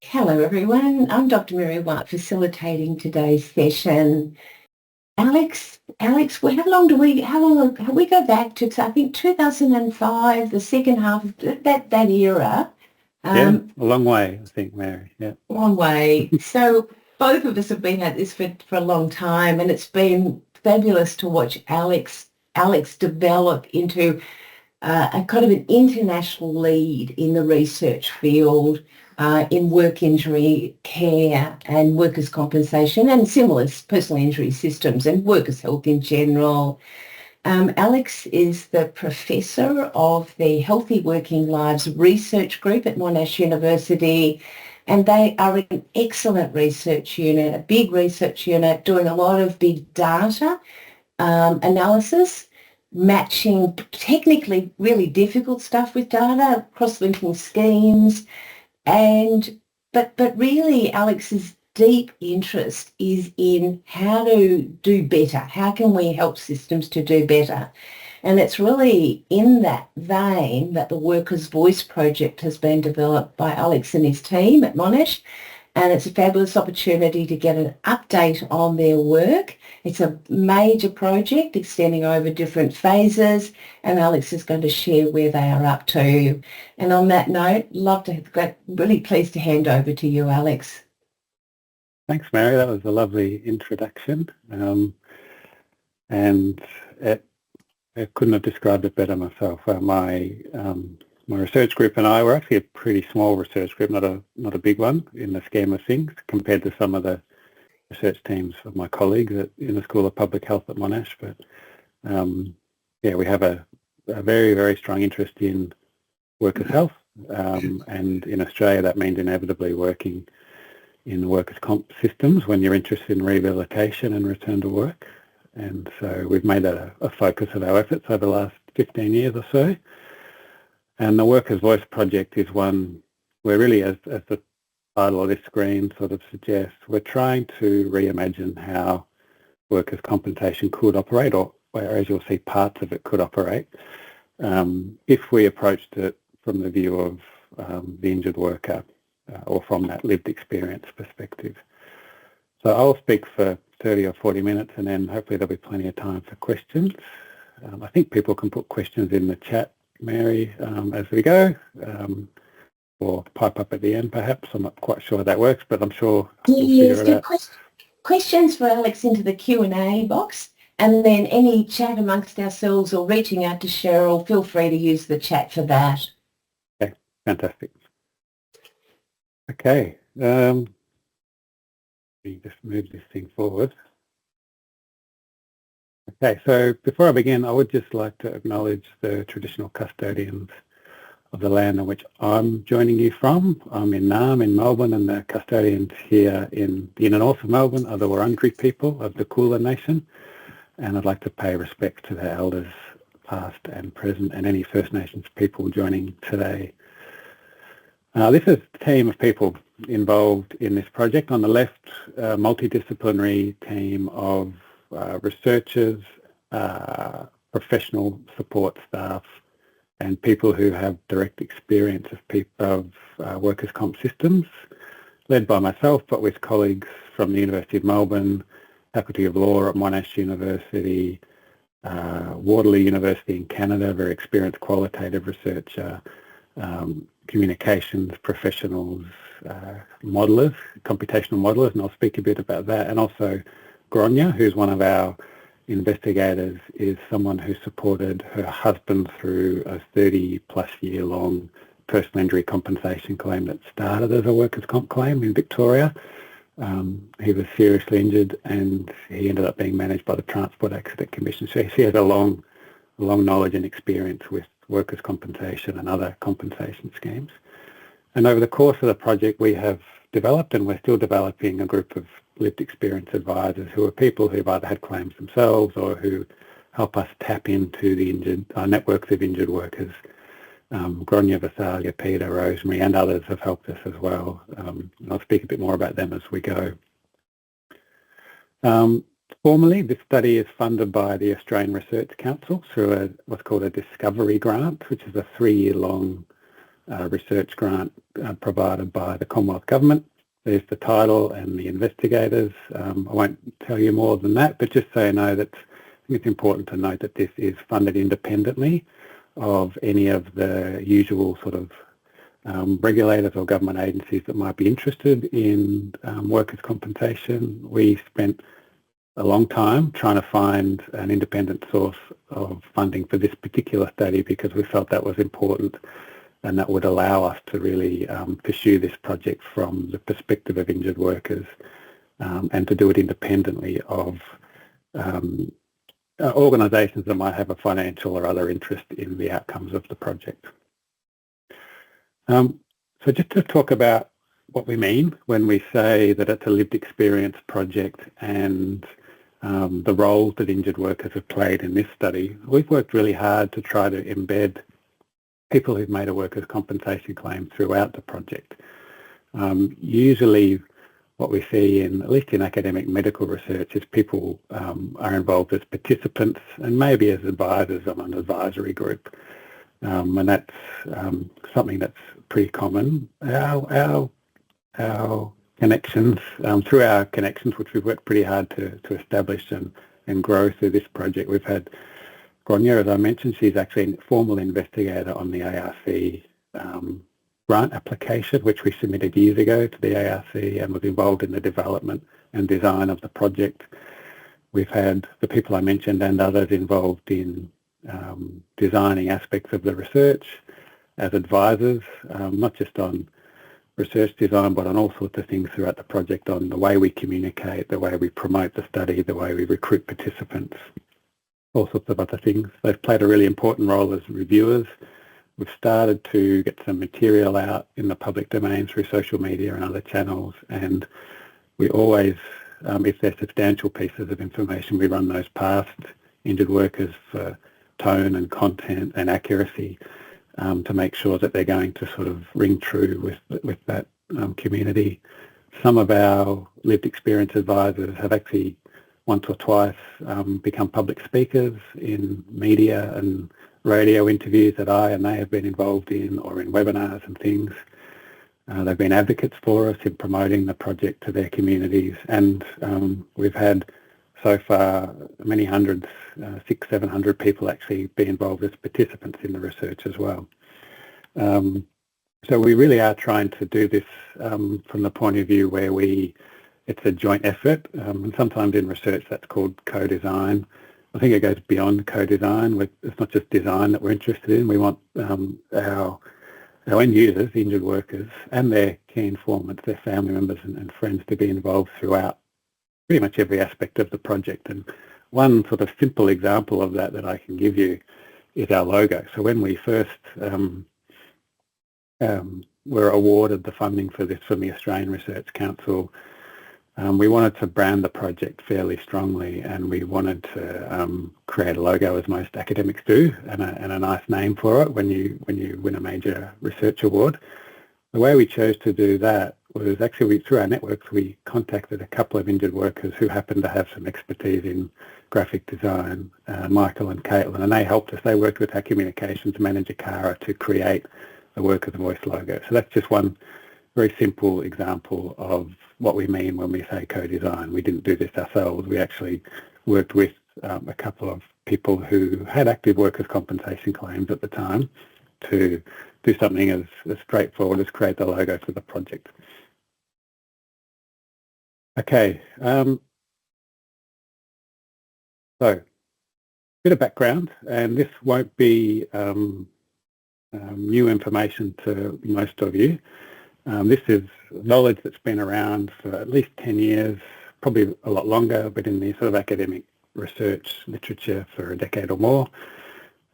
Hello everyone, I'm Dr. Mary White facilitating today's session. Alex, well, how long have we go back to, I think 2005, the second half of that era. Yeah, Um, a long way, I think, Mary. Yeah. Long way. So both of us have been at this for a long time, and it's been fabulous to watch Alex develop into a kind of an international lead in the research field, in work injury care and workers' compensation and similar personal injury systems and workers' health in general. Alex is the professor of the Healthy Working Lives Research Group at Monash University, and they are an excellent research unit, a big research unit doing a lot of big data analysis, matching technically really difficult stuff with data, cross-linking schemes, and but really Alex's deep interest is in how to do better. How can we help systems to do better? And it's really in that vein that the Workers' Voice project has been developed by Alex and his team at Monash, and it's a fabulous opportunity to get an update on their work. It's a major project extending over different phases, and Alex is going to share where they are up to. And on that note, really pleased to hand over to you, Alex. Thanks, Mary. That was a lovely introduction. And I couldn't have described it better myself. My research group and I were actually a pretty small research group, not a big one in the scheme of things compared to some of the research teams of my colleagues in the School of Public Health at Monash. But yeah, we have a very, very strong interest in workers' health. And in Australia, that means inevitably working in workers' comp systems when you're interested in rehabilitation and return to work. And so we've made that a focus of our efforts over the last 15 years or so. And the Workers' Voice project is one where really, as the title of this screen sort of suggests, we're trying to reimagine how workers' compensation could operate, or as you'll see, parts of it could operate, if we approached it from the view of the injured worker or from that lived experience perspective. So I'll speak for 30 or 40 minutes and then hopefully there'll be plenty of time for questions. I think people can put questions in the chat, Mary, as we go, or pipe up at the end perhaps. I'm not quite sure how that works, but I'm sure we'll figure it out. Questions for Alex into the Q&A box, and then any chat amongst ourselves or reaching out to Cheryl, feel free to use the chat for that. Okay, fantastic. Okay, let me just move this thing forward. Okay, so before I begin, I would just like to acknowledge the traditional custodians of the land on which I'm joining you from. I'm in Naarm in Melbourne, and the custodians here in the inner north of Melbourne are the Wurundjeri people of the Kulin Nation, and I'd like to pay respect to their elders past and present and any First Nations people joining today. This is a team of people involved in this project. On the left, a multidisciplinary team of researchers, professional support staff, and people who have direct experience of workers' comp systems, led by myself, but with colleagues from the University of Melbourne, Faculty of Law at Monash University, Waterloo University in Canada, very experienced qualitative researcher, communications professionals, modelers, computational modelers, and I'll speak a bit about that. And also Gronya, who's one of our investigators, is someone who supported her husband through a 30-plus year long personal injury compensation claim that started as a workers' comp claim in Victoria. He was seriously injured and he ended up being managed by the Transport Accident Commission. So she has a long knowledge and experience with workers' compensation and other compensation schemes. And over the course of the project, we have developed, and we're still developing, a group of lived experience advisors who are people who've either had claims themselves or who help us tap into the networks of injured workers. Gronya, Visalia, Peter, Rosemary, and others have helped us as well. And I'll speak a bit more about them as we go. Formally, this study is funded by the Australian Research Council through what's called a Discovery Grant, which is a 3-year-long research grant provided by the Commonwealth Government. There's the title and the investigators. I won't tell you more than that, but just so you know that I think it's important to note that this is funded independently of any of the usual sort of regulators or government agencies that might be interested in workers' compensation. We spent a long time trying to find an independent source of funding for this particular study because we felt that was important and that would allow us to really pursue this project from the perspective of injured workers and to do it independently of organisations that might have a financial or other interest in the outcomes of the project. So just to talk about what we mean when we say that it's a lived experience project and the roles that injured workers have played in this study, we've worked really hard to try to embed people who've made a workers' compensation claim throughout the project. Usually what we see, at least in academic medical research, is people are involved as participants and maybe as advisors on an advisory group. And that's something that's pretty common. Our connections, through our connections, which we've worked pretty hard to establish and grow through this project, we've had Grania, as I mentioned, she's actually a formal investigator on the ARC grant application, which we submitted years ago to the ARC and was involved in the development and design of the project. We've had the people I mentioned and others involved in designing aspects of the research as advisors, not just on research design, but on all sorts of things throughout the project, on the way we communicate, the way we promote the study, the way we recruit participants, all sorts of other things. They've played a really important role as reviewers. We've started to get some material out in the public domain through social media and other channels, and we always, if they're substantial pieces of information, we run those past injured workers for tone and content and accuracy to make sure that they're going to sort of ring true with that community. Some of our lived experience advisors have actually once or twice become public speakers in media and radio interviews that I and they have been involved in, or in webinars and things. They've been advocates for us in promoting the project to their communities, and we've had so far many hundreds, 600-700 people actually be involved as participants in the research as well. So we really are trying to do this from the point of view where it's a joint effort, and sometimes in research that's called co-design. I think it goes beyond co-design. It's not just design that we're interested in. We want our end users, injured workers, and their key informants, their family members and friends to be involved throughout pretty much every aspect of the project. And one sort of simple example of that I can give you is our logo. So when we first were awarded the funding for this from the Australian Research Council, we wanted to brand the project fairly strongly, and we wanted to create a logo as most academics do, and a nice name for it when you win a major research award. The way we chose to do that was actually through our networks. We contacted a couple of injured workers who happened to have some expertise in graphic design, Michael and Caitlin, and they helped us. They worked with our communications manager, Cara, to create the Workers' Voice logo. So that's just one very simple example of what we mean when we say co-design. We didn't do this ourselves. We actually worked with a couple of people who had active workers' compensation claims at the time to do something as straightforward as create the logo for the project. Okay, so a bit of background, and this won't be new information to most of you. This is knowledge that's been around for at least 10 years, probably a lot longer, but in the sort of academic research literature for a decade or more.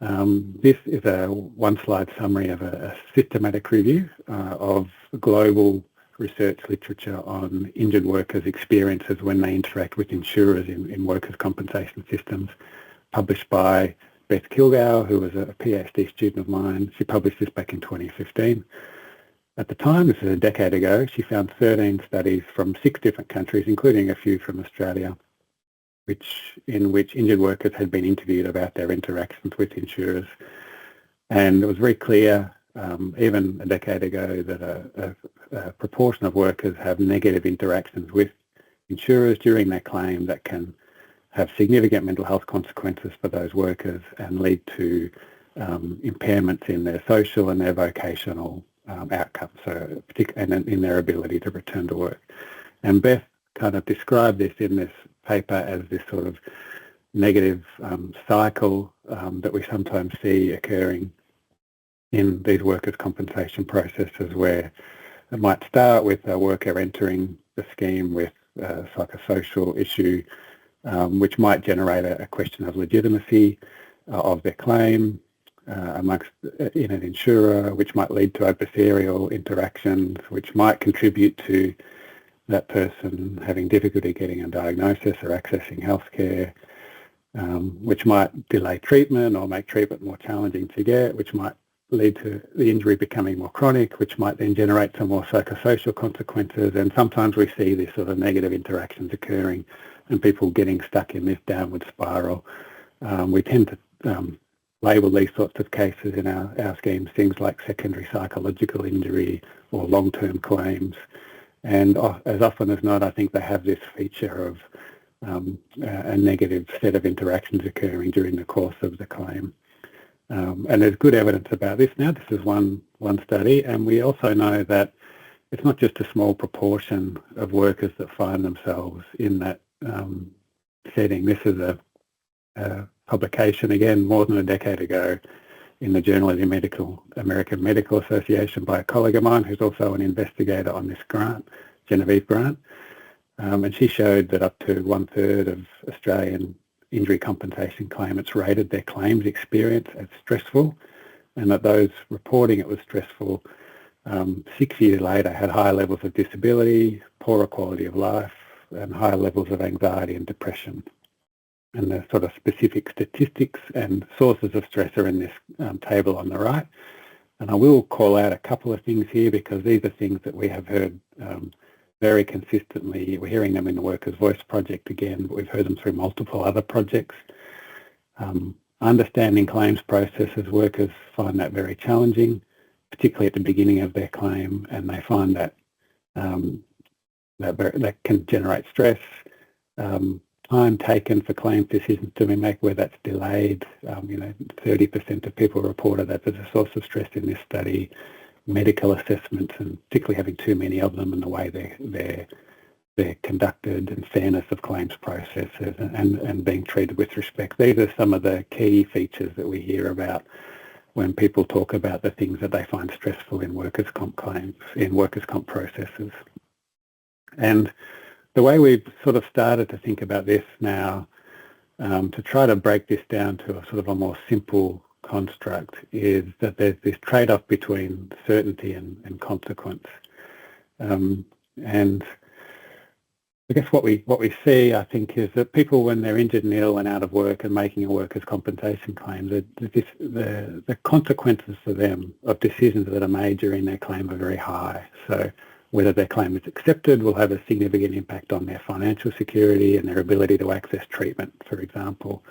This is a one-slide summary of a systematic review of global research literature on injured workers' experiences when they interact with insurers in workers' compensation systems, published by Beth Kilgour, who was a PhD student of mine. She published this back in 2015. At the time, this is a decade ago, she found 13 studies from 6 different countries, including a few from Australia, in which injured workers had been interviewed about their interactions with insurers. And it was very clear even a decade ago, that a proportion of workers have negative interactions with insurers during their claim that can have significant mental health consequences for those workers and lead to impairments in their social and their vocational outcomes, so and in their ability to return to work. And Beth kind of described this in this paper as this sort of negative cycle that we sometimes see occurring in these workers' compensation processes, where it might start with a worker entering the scheme with a psychosocial issue, which might generate a question of legitimacy of their claim in an insurer, which might lead to adversarial interactions, which might contribute to that person having difficulty getting a diagnosis or accessing healthcare, which might delay treatment or make treatment more challenging to get, which might lead to the injury becoming more chronic, which might then generate some more psychosocial consequences. And sometimes we see this sort of negative interactions occurring and people getting stuck in this downward spiral. We tend to label these sorts of cases in our schemes things like secondary psychological injury or long-term claims. And as often as not, I think they have this feature of a negative set of interactions occurring during the course of the claim. And there's good evidence about this now. This is one study, and we also know that it's not just a small proportion of workers that find themselves in that setting. This is a publication, again, more than a decade ago, in the Journal of the American Medical Association by a colleague of mine who's also an investigator on this grant, Genevieve Grant. And she showed that up to 1/3 of Australian injury compensation claimants rated their claims experience as stressful, and that those reporting it was stressful 6 years later had higher levels of disability, poorer quality of life, and higher levels of anxiety and depression. And the sort of specific statistics and sources of stress are in this table on the right. And I will call out a couple of things here because these are things that we have heard very consistently. We're hearing them in the Workers' Voice project again, but we've heard them through multiple other projects. Understanding claims processes, workers find that very challenging, particularly at the beginning of their claim, and they find that that can generate stress. Time taken for claims decisions to be made, where that's delayed. 30% of people reported that as a source of stress in this study. Medical assessments, and particularly having too many of them, and the way they're conducted, and fairness of claims processes, and being treated with respect. These are some of the key features that we hear about when people talk about the things that they find stressful in workers' comp claims, in workers' comp processes. And the way we've sort of started to think about this now, to try to break this down to a sort of a more simple construct, is that there's this trade-off between certainty and consequence. And I guess what we see, I think, is that people, when they're injured and ill and out of work and making a workers' compensation claim, the consequences for them of decisions that are made during their claim are very high. So whether their claim is accepted will have a significant impact on their financial security and their ability to access treatment, for example.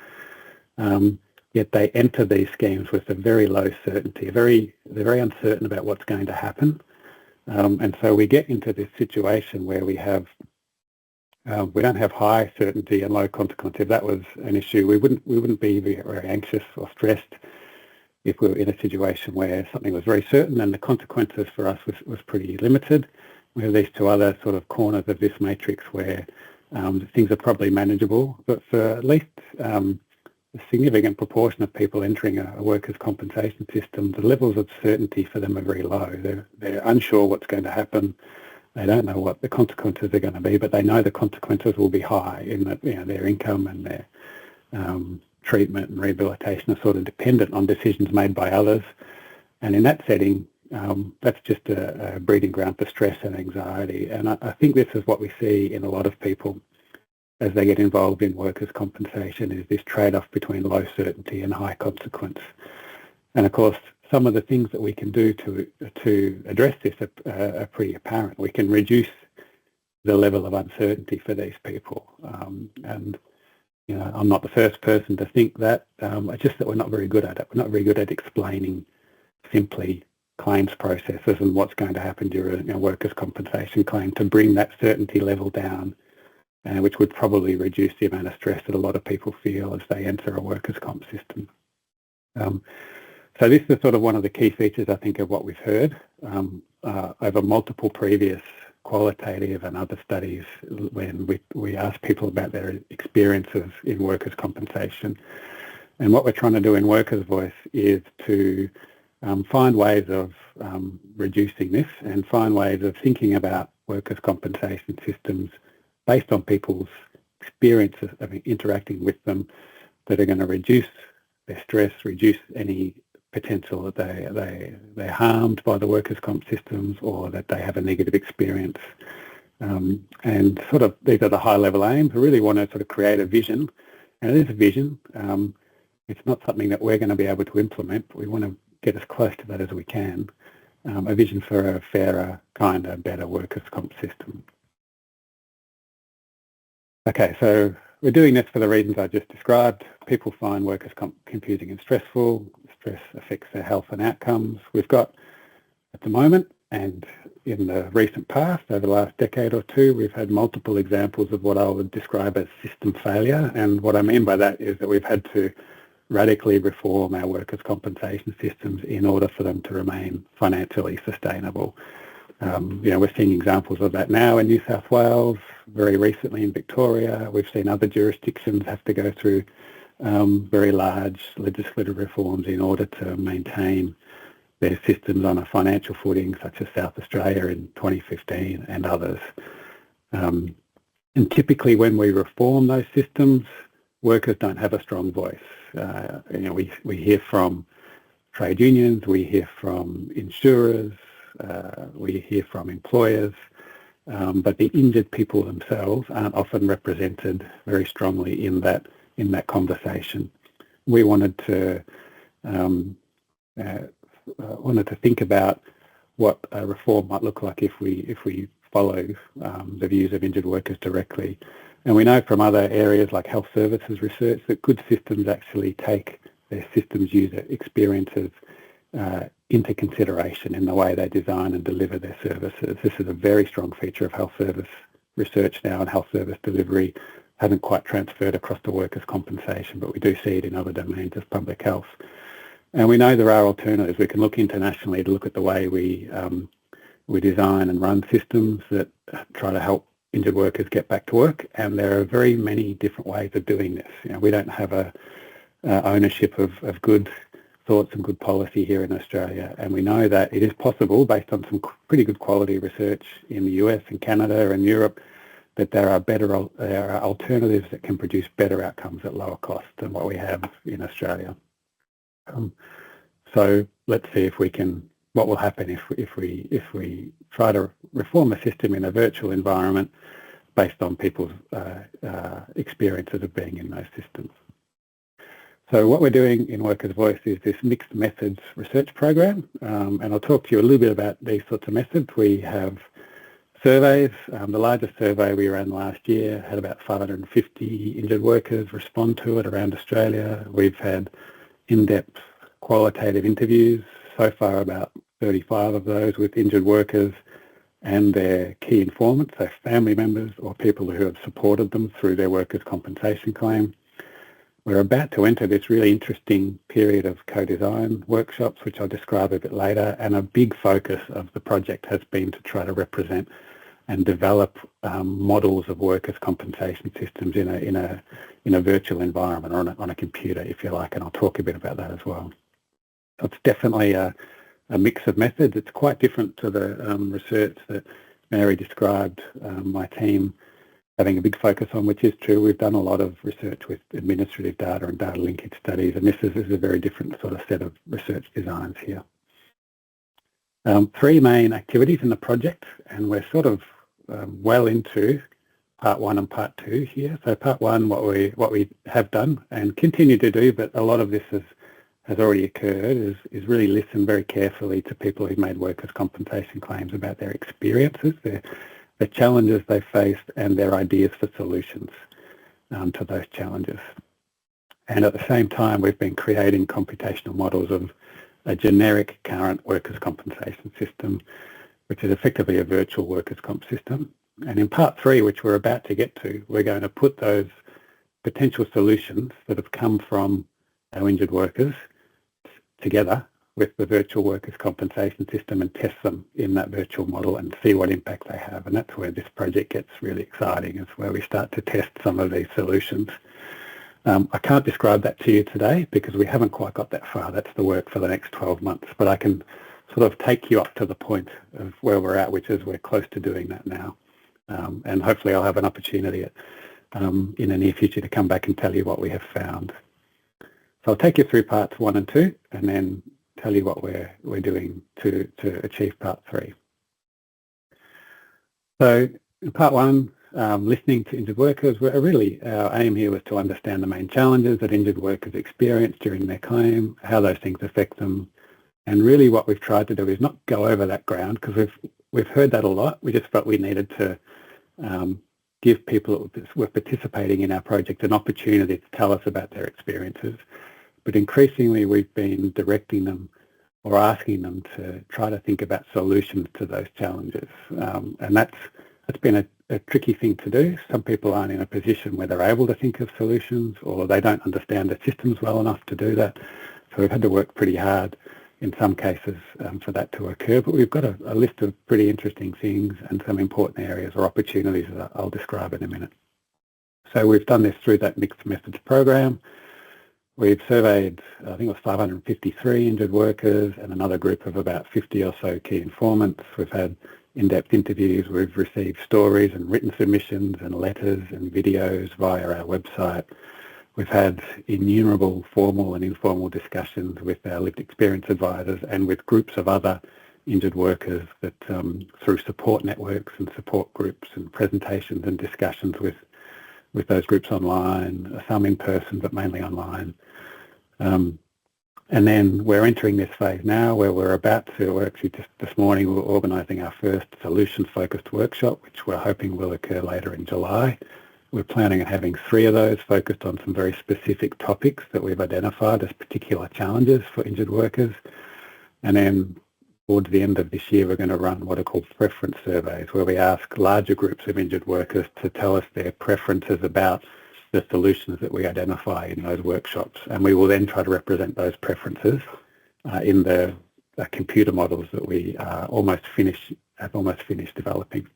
Yet they enter these schemes with a very low certainty. They're very uncertain about what's going to happen. And so we get into this situation where we don't have high certainty and low consequence. If that was an issue, we wouldn't be very anxious or stressed if we were in a situation where something was very certain and the consequences for us was pretty limited. We have these two other sort of corners of this matrix where things are probably manageable, but for at least a significant proportion of people entering a workers' compensation system, the levels of certainty for them are very low. They're unsure what's going to happen. They don't know what the consequences are going to be, but they know the consequences will be high in that their income and their treatment and rehabilitation are sort of dependent on decisions made by others. And in that setting, that's just a breeding ground for stress and anxiety. And I think this is what we see in a lot of people as they get involved in workers' compensation, is this trade-off between low certainty and high consequence. And of course, some of the things that we can do to address this are pretty apparent. We can reduce the level of uncertainty for these people. And I'm not the first person to think that. It's just that we're not very good at it. We're not very good at explaining simply claims processes and what's going to happen during a workers' compensation claim to bring that certainty level down, which would probably reduce the amount of stress that a lot of people feel as they enter a workers' comp system. So this is sort of one of the key features, I think, of what we've heard over multiple previous qualitative and other studies when we ask people about their experiences in workers' compensation. And what we're trying to do in Workers' Voice is to find ways of reducing this and find ways of thinking about workers' compensation systems based on people's experiences of interacting with them that are going to reduce their stress, reduce any potential that they're harmed by the workers' comp systems or that they have a negative experience. And sort of these are the high-level aims. We really want to sort of create a vision, and it is a vision. It's not something that we're going to be able to implement, but we want to get as close to that as we can. A vision for a fairer, kinder, better workers' comp system. Okay, so we're doing this for the reasons I just described. People find workers' comp confusing and stressful. Stress affects their health and outcomes. We've got, at the moment, and in the recent past, over the last decade or two, we've had multiple examples of what I would describe as system failure. And what I mean by that is that we've had to radically reform our workers' compensation systems in order for them to remain financially sustainable. We're seeing examples of that now in New South Wales, very recently in Victoria. We've seen other jurisdictions have to go through very large legislative reforms in order to maintain their systems on a financial footing, such as South Australia in 2015 and others. And typically when we reform those systems, workers don't have a strong voice. We hear from trade unions, we hear from insurers, we hear from employers, but the injured people themselves aren't often represented very strongly in that conversation. We wanted to think about what a reform might look like if we follow the views of injured workers directly. And we know from other areas like health services research that good systems actually take their systems user experiences into consideration in the way they design and deliver their services. This is a very strong feature of health service research now, and health service delivery hasn't quite transferred across to workers' compensation, but we do see it in other domains of public health. And we know there are alternatives. We can look internationally to look at the way we design and run systems that try to help injured workers get back to work, and there are very many different ways of doing this. We don't have a ownership of good thoughts and good policy here in Australia, and we know that it is possible, based on some pretty good quality research in the US and Canada and Europe, that there are alternatives that can produce better outcomes at lower cost than what we have in Australia. So let's see what will happen if we try to reform a system in a virtual environment based on people's experiences of being in those systems. So what we're doing in Workers' Voice is this mixed methods research program, and I'll talk to you a little bit about these sorts of methods. We have surveys. The largest survey we ran last year had about 550 injured workers respond to it around Australia. We've had in-depth qualitative interviews, so far about 35 of those with injured workers and their key informants, so family members or people who have supported them through their workers' compensation claim. We're about to enter this really interesting period of co-design workshops, which I'll describe a bit later, and a big focus of the project has been to try to represent and develop models of workers' compensation systems in a virtual environment or on a computer, if you like, and I'll talk a bit about that as well. So it's definitely a mix of methods. It's quite different to the research that Mary described, my team having a big focus on, which is true. We've done a lot of research with administrative data and data linkage studies, and this is a very different sort of set of research designs here. Three main activities in the project, and we're sort of well into part one and part two here. So part one, what we have done and continue to do, but a lot of this has already occurred, is really listen very carefully to people who've made workers' compensation claims about their experiences, the challenges they faced, and their ideas for solutions to those challenges. And at the same time, we've been creating computational models of a generic current workers' compensation system, which is effectively a virtual workers' comp system. And in part 3, which we're about to get to, we're going to put those potential solutions that have come from our injured workers together with the virtual workers' compensation system and test them in that virtual model and see what impact they have. And that's where this project gets really exciting, is where we start to test some of these solutions. I can't describe that to you today because we haven't quite got that far. That's the work for the next 12 months. But I can sort of take you up to the point of where we're at, which is we're close to doing that now. And hopefully I'll have an opportunity in the near future to come back and tell you what we have found. So I'll take you through parts 1 and 2 and then tell you what we're doing to achieve part 3. So in part 1, listening to injured workers, really our aim here was to understand the main challenges that injured workers experience during their claim, how those things affect them. And really what we've tried to do is not go over that ground, because we've heard that a lot. We just felt we needed to give people that were participating in our project an opportunity to tell us about their experiences. But increasingly we've been directing them or asking them to try to think about solutions to those challenges. And that's been a tricky thing to do. Some people aren't in a position where they're able to think of solutions, or they don't understand the systems well enough to do that. So we've had to work pretty hard in some cases for that to occur. But we've got a list of pretty interesting things and some important areas or opportunities that I'll describe in a minute. So we've done this through that mixed methods program. We've surveyed, I think it was 553 injured workers and another group of about 50 or so key informants. We've had in-depth interviews. We've received stories and written submissions and letters and videos via our website. We've had innumerable formal and informal discussions with our lived experience advisors and with groups of other injured workers that through support networks and support groups and presentations and discussions with those groups online, some in person but mainly online. And then we're entering this phase now where we're actually just this morning we're organising our first solutions-focused workshop, which we're hoping will occur later in July. We're planning on having 3 of those focused on some very specific topics that we've identified as particular challenges for injured workers. And then towards the end of this year, we're going to run what are called preference surveys, where we ask larger groups of injured workers to tell us their preferences about the solutions that we identify in those workshops. And we will then try to represent those preferences in the computer models that we have almost finished developing.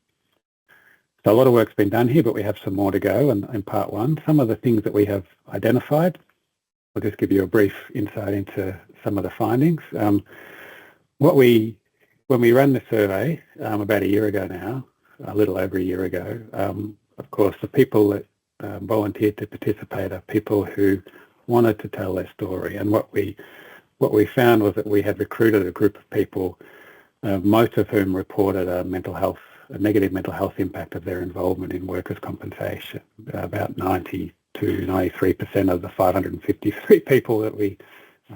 So a lot of work's been done here, but we have some more to go in part 1. Some of the things that we have identified, I'll just give you a brief insight into some of the findings. When we ran the survey about a year ago now, a little over a year ago, of course the people that volunteered to participate are people who wanted to tell their story. And what we found was that we had recruited a group of people, most of whom reported a negative mental health impact of their involvement in workers' compensation. About 90 to 93% of the 553 people that we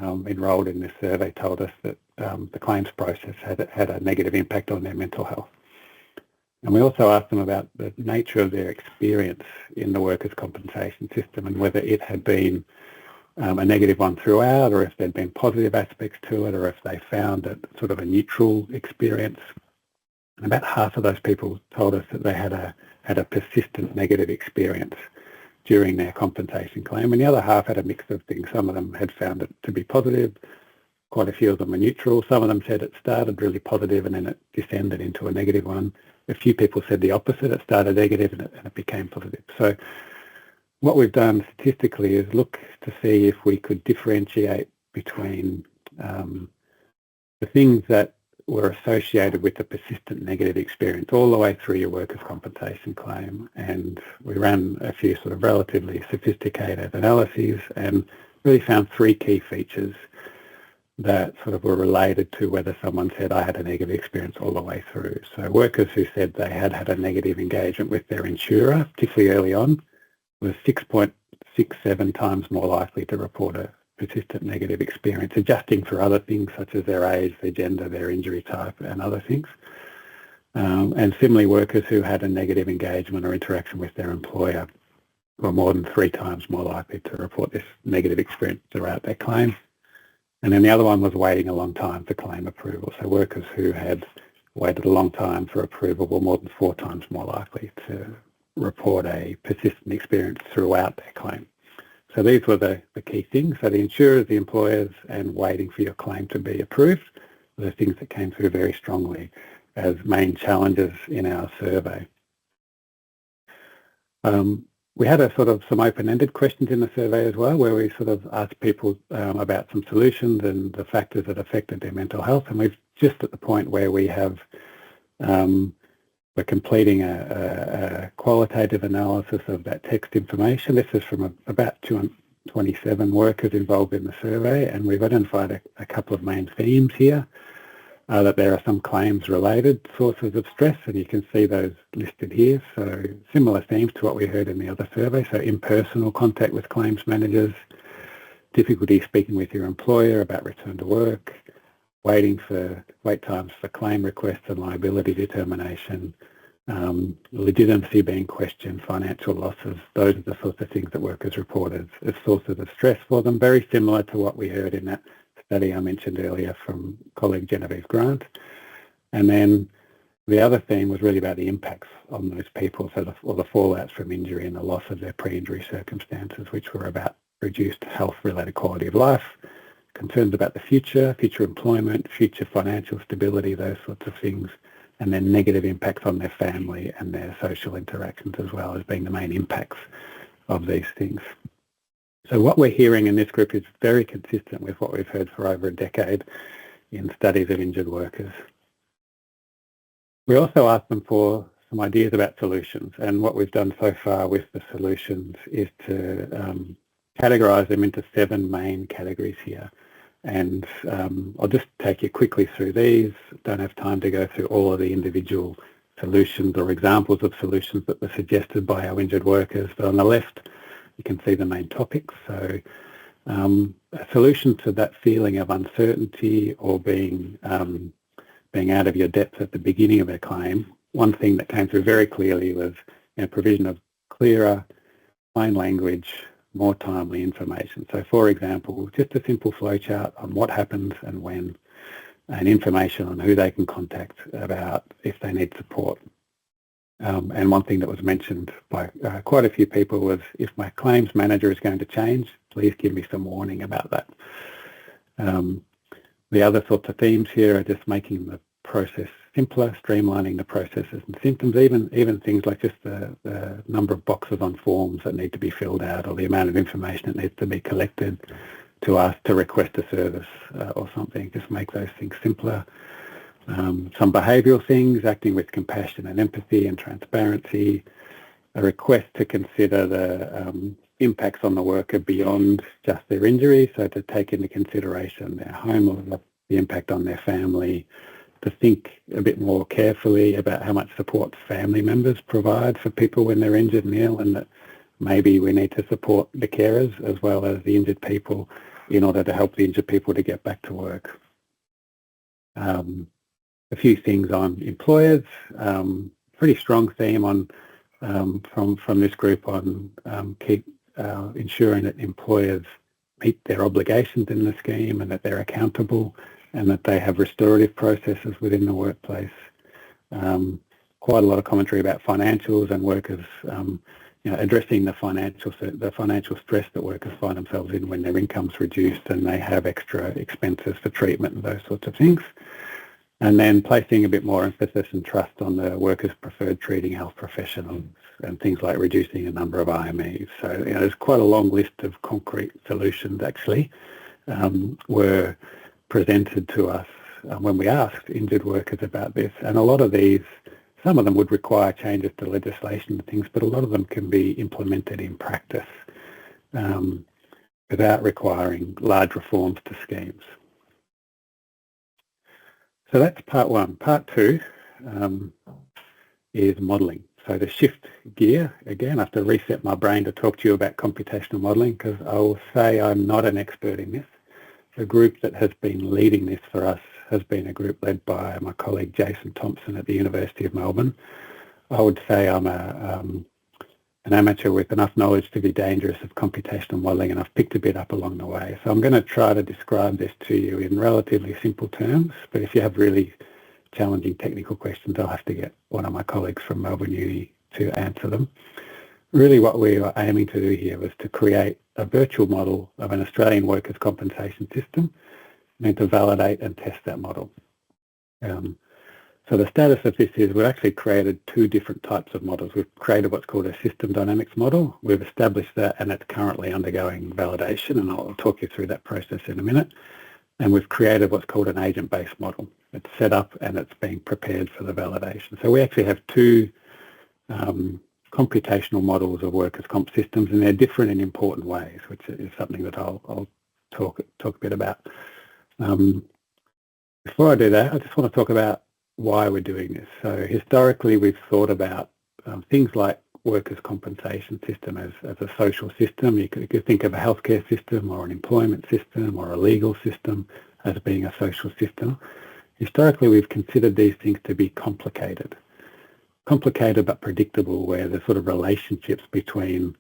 enrolled in this survey told us that the claims process had a negative impact on their mental health. And we also asked them about the nature of their experience in the workers' compensation system and whether it had been a negative one throughout, or if there'd been positive aspects to it, or if they found it sort of a neutral experience. And about half of those people told us that they had a persistent negative experience during their compensation claim, and the other half had a mix of things. Some of them had found it to be positive, quite a few of them were neutral. Some of them said it started really positive and then it descended into a negative one. A few people said the opposite, it started negative and it became positive. So what we've done statistically is look to see if we could differentiate between the things that were associated with a persistent negative experience all the way through your workers' compensation claim. And we ran a few sort of relatively sophisticated analyses and really found 3 key features that sort of were related to whether someone said, I had a negative experience all the way through. So workers who said they had had a negative engagement with their insurer, particularly early on, was 6.67 times more likely to report a persistent negative experience, adjusting for other things such as their age, their gender, their injury type and other things. And similarly, workers who had a negative engagement or interaction with their employer were more than 3 times more likely to report this negative experience throughout their claim. And then the other one was waiting a long time for claim approval. So workers who had waited a long time for approval were more than 4 times more likely to report a persistent experience throughout their claim. So these were the key things. So the insurers, the employers, and waiting for your claim to be approved were the things that came through very strongly as main challenges in our survey. We had a sort of some open-ended questions in the survey as well, where we sort of asked people about some solutions and the factors that affected their mental health. And we've just at the point where we have, we're completing a qualitative analysis of that text information. This is from about 227 workers involved in the survey, and we've identified a couple of main themes here. That there are some claims-related sources of stress, and you can see those listed here. So similar themes to what we heard in the other survey. So impersonal contact with claims managers, difficulty speaking with your employer about return to work, wait times for claim requests and liability determination, legitimacy being questioned, financial losses. Those are the sorts of things that workers report as sources of stress for them, very similar to what we heard in that study I mentioned earlier from colleague Genevieve Grant. And then the other theme was really about the impacts on those people, so the fallouts from injury and the loss of their pre-injury circumstances, which were about reduced health-related quality of life, concerns about the future employment, future financial stability, those sorts of things, and then negative impacts on their family and their social interactions as well as being the main impacts of these things. So what we're hearing in this group is very consistent with what we've heard for over a decade in studies of injured workers. We also asked them for some ideas about solutions, and what we've done so far with the solutions is to categorise them into 7 main categories here. And I'll just take you quickly through these. Don't have time to go through all of the individual solutions or examples of solutions that were suggested by our injured workers, but on the left you can see the main topics. So a solution to that feeling of uncertainty or being out of your depth at the beginning of a claim, one thing that came through very clearly was provision of clearer, plain language, more timely information. So for example, just a simple flowchart on what happens and when, and information on who they can contact about if they need support. And one thing that was mentioned by quite a few people was, if my claims manager is going to change, please give me some warning about that. The other sorts of themes here are just making the process simpler, streamlining the processes and symptoms, even things like just the number of boxes on forms that need to be filled out, or the amount of information that needs to be collected to ask to request a service or something. Just make those things simpler. Some behavioural things, acting with compassion and empathy and transparency, a request to consider the impacts on the worker beyond just their injury, so to take into consideration their home life, the impact on their family, to think a bit more carefully about how much support family members provide for people when they're injured and ill, and that maybe we need to support the carers as well as the injured people in order to help the injured people to get back to work. A few things on employers, pretty strong theme on from this group on keep ensuring that employers meet their obligations in the scheme and that they're accountable and that they have restorative processes within the workplace. Quite a lot of commentary about financials and workers addressing the financial stress that workers find themselves in when their income's reduced and they have extra expenses for treatment and those sorts of things. And then placing a bit more emphasis and trust on the workers' preferred treating health professionals and things like reducing the number of IMEs. So there's quite a long list of concrete solutions actually were presented to us when we asked injured workers about this. And a lot of these, some of them would require changes to legislation and things, but a lot of them can be implemented in practice without requiring large reforms to schemes. So that's part 1. Part 2 is modelling. So to shift gear, again, I have to reset my brain to talk to you about computational modelling, because I will say I'm not an expert in this. The group that has been leading this for us has been a group led by my colleague Jason Thompson at the University of Melbourne. I would say I'm an an amateur with enough knowledge to be dangerous of computational modelling, and I've picked a bit up along the way. So I'm going to try to describe this to you in relatively simple terms, but if you have really challenging technical questions, I'll have to get one of my colleagues from Melbourne Uni to answer them. Really what we were aiming to do here was to create a virtual model of an Australian workers' compensation system and then to validate and test that model. So the status of this is we've actually created two different types of models. We've created what's called a system dynamics model. We've established that, and it's currently undergoing validation, and I'll talk you through that process in a minute. And we've created what's called an agent-based model. It's set up and it's being prepared for the validation. So we actually have two computational models of workers' comp systems, and they're different in important ways, which is something that I'll talk a bit about. Before I do that, I just want to talk about why we're doing this. So historically, we've thought about things like workers' compensation system as a social system. You could think of a healthcare system or an employment system or a legal system as being a social system. Historically, we've considered these things to be complicated but predictable, where the sort of relationships between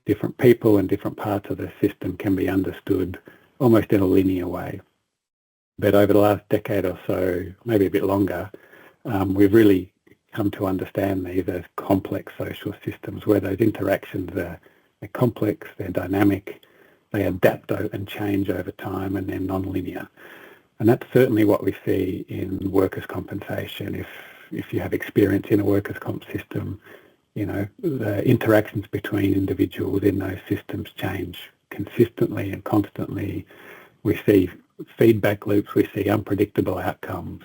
different people and different parts of the system can be understood almost in a linear way. But over the last decade or so, maybe a bit longer, we've really come to understand these as complex social systems, where those interactions are complex, they're dynamic, they adapt and change over time, and they're non-linear. And that's certainly what we see in workers' compensation. If you have experience in a workers' comp system, you know, the interactions between individuals in those systems change consistently and constantly. We see feedback loops, we see unpredictable outcomes.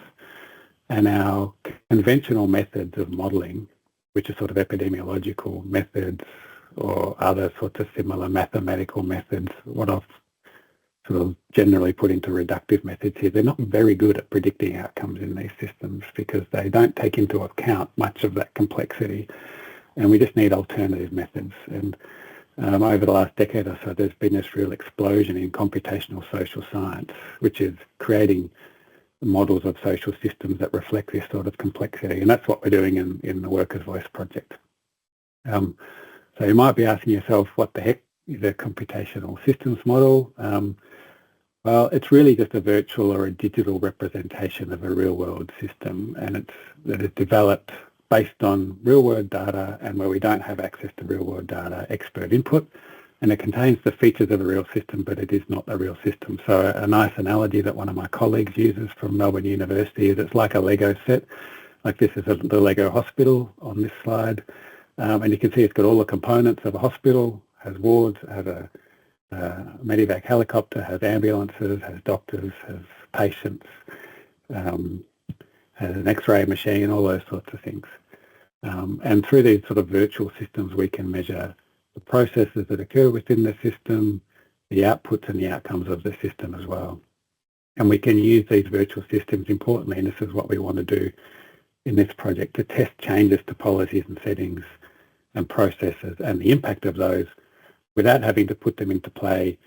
And our conventional methods of modelling, which are sort of epidemiological methods or other sorts of similar mathematical methods, what I've sort of generally put into reductive methods here, they're not very good at predicting outcomes in these systems because they don't take into account much of that complexity. And we just need alternative methods. And over the last decade or so, there's been this real explosion in computational social science, which is creating models of social systems that reflect this sort of complexity. And that's what we're doing in the Workers' Voice project. So you might be asking yourself, what the heck is a computational systems model? Well, it's really just a virtual or a digital representation of a real-world system, and that is developed based on real-world data, and where we don't have access to real-world data, expert input. And it contains the features of a real system, but it is not a real system. So a nice analogy that one of my colleagues uses from Melbourne University is it's like a Lego set. Like this is the Lego hospital on this slide. And you can see it's got all the components of a hospital, has wards, has a medevac helicopter, has ambulances, has doctors, has patients, has an X-ray machine, all those sorts of things. And through these sort of virtual systems, we can measure the processes that occur within the system, the outputs and the outcomes of the system as well. And we can use these virtual systems, importantly, and this is what we want to do in this project, to test changes to policies and settings and processes and the impact of those without having to put them into play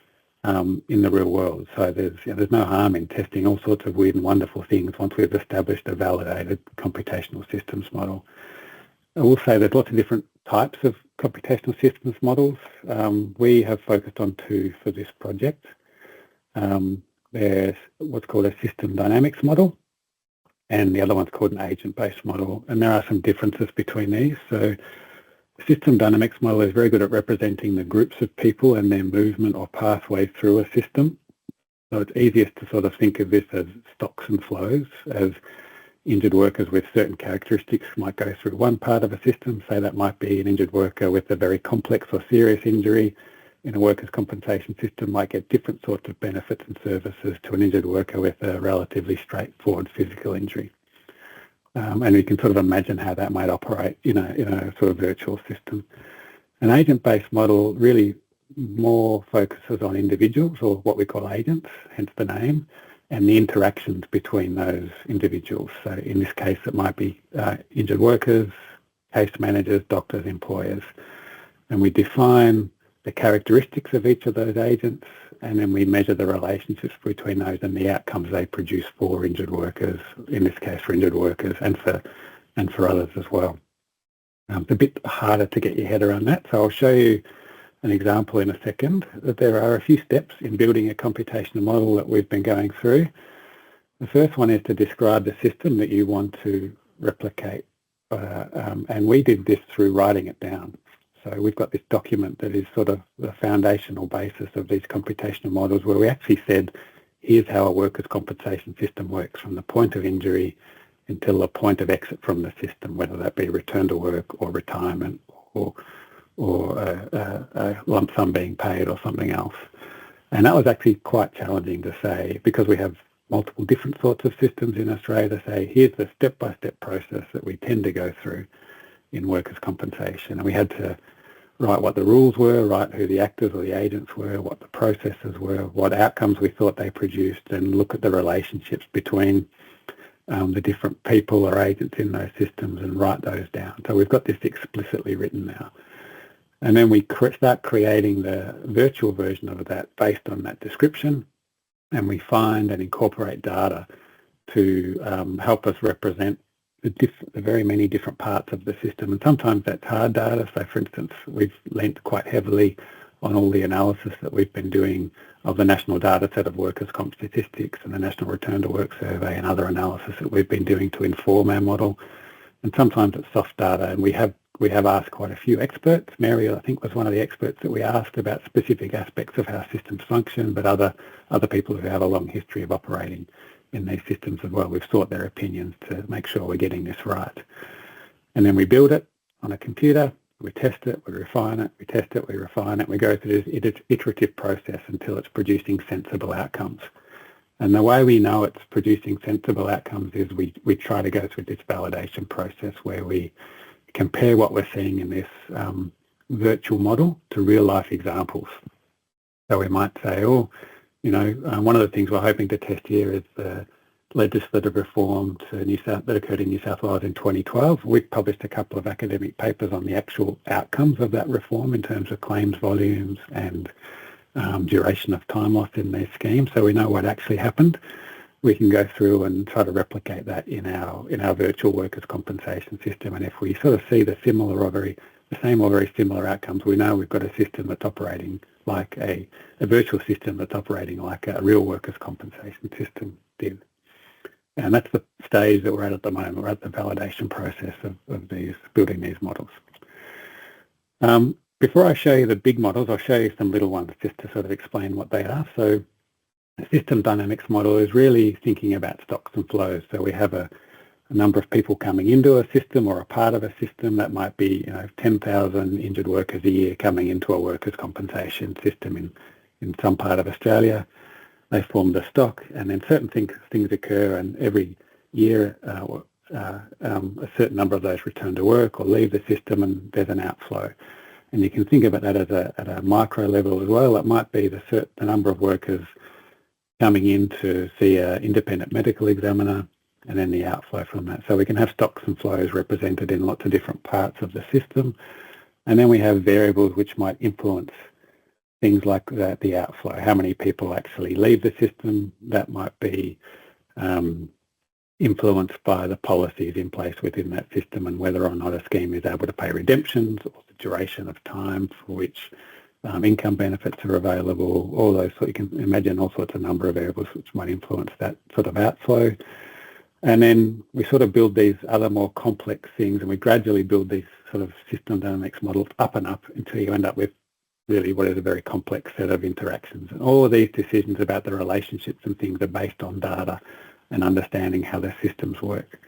in the real world. So there's no harm in testing all sorts of weird and wonderful things once we've established a validated computational systems model. I will say there's lots of different types of computational systems models. We have focused on two for this project. There's what's called a system dynamics model, and the other one's called an agent-based model. And there are some differences between these. So the system dynamics model is very good at representing the groups of people and their movement or pathway through a system. So it's easiest to sort of think of this as stocks and flows, as injured workers with certain characteristics might go through one part of a system. Say that might be an injured worker with a very complex or serious injury in a workers' compensation system might get different sorts of benefits and services to an injured worker with a relatively straightforward physical injury. And you can sort of imagine how that might operate in a sort of virtual system. An agent-based model really more focuses on individuals, or what we call agents, hence the name, and the interactions between those individuals. So in this case, it might be injured workers, case managers, doctors, employers. And we define the characteristics of each of those agents, and then we measure the relationships between those and the outcomes they produce for injured workers, in this case for injured workers and for others as well. It's a bit harder to get your head around that. So I'll show you an example in a second. That there are a few steps in building a computational model that we've been going through. The first one is to describe the system that you want to replicate. And we did this through writing it down. So we've got this document that is sort of the foundational basis of these computational models, where we actually said, here's how a workers' compensation system works from the point of injury until the point of exit from the system, whether that be return to work or retirement or a lump sum being paid or something else. And that was actually quite challenging to say, because we have multiple different sorts of systems in Australia, to say, here's the step-by-step process that we tend to go through in workers' compensation. And we had to write what the rules were, write who the actors or the agents were, what the processes were, what outcomes we thought they produced, and look at the relationships between the different people or agents in those systems and write those down. So we've got this explicitly written now. And then we start creating the virtual version of that based on that description, and we find and incorporate data to help us represent the very many different parts of the system. And sometimes that's hard data. So for instance, we've lent quite heavily on all the analysis that we've been doing of the national data set of workers' comp statistics and the National Return to Work Survey and other analysis that we've been doing to inform our model. And sometimes it's soft data, and we have asked quite a few experts. Mary, I think, was one of the experts that we asked about specific aspects of how systems function, but other people who have a long history of operating in these systems as well. We've sought their opinions to make sure we're getting this right. And then we build it on a computer, we test it, we refine it, we test it, we refine it, we go through this iterative process until it's producing sensible outcomes. And the way we know it's producing sensible outcomes is we try to go through this validation process where we compare what we're seeing in this virtual model to real life examples. So we might say, one of the things we're hoping to test here is the legislative reform that occurred in New South Wales in 2012. We've published a couple of academic papers on the actual outcomes of that reform in terms of claims volumes and duration of time lost in these schemes, so we know what actually happened. We can go through and try to replicate that in our virtual workers' compensation system, and if we sort of see the same or very similar outcomes, we know we've got a system that's operating like a virtual system that's operating like a real workers' compensation system did. And that's the stage that we're at the moment. We're at the validation process of building these models. Before I show you the big models, I'll show you some little ones just to sort of explain what they are. So a system dynamics model is really thinking about stocks and flows. So we have a number of people coming into a system or a part of a system that might be 10,000 injured workers a year coming into a workers' compensation system in some part of Australia. They form the stock, and then certain things occur, and every year a certain number of those return to work or leave the system, and there's an outflow. And you can think about that at a micro level as well. It might be the number of workers coming in to see an independent medical examiner, and then the outflow from that. So we can have stocks and flows represented in lots of different parts of the system. And then we have variables which might influence things like the outflow. How many people actually leave the system? That might be influenced by the policies in place within that system and whether or not a scheme is able to pay redemptions, or the duration of time for which income benefits are available, all those. So you can imagine all sorts of number of variables which might influence that sort of outflow. And then we sort of build these other more complex things, and we gradually build these sort of system dynamics models up and up until you end up with really what is a very complex set of interactions. And all of these decisions about the relationships and things are based on data and understanding how the systems work.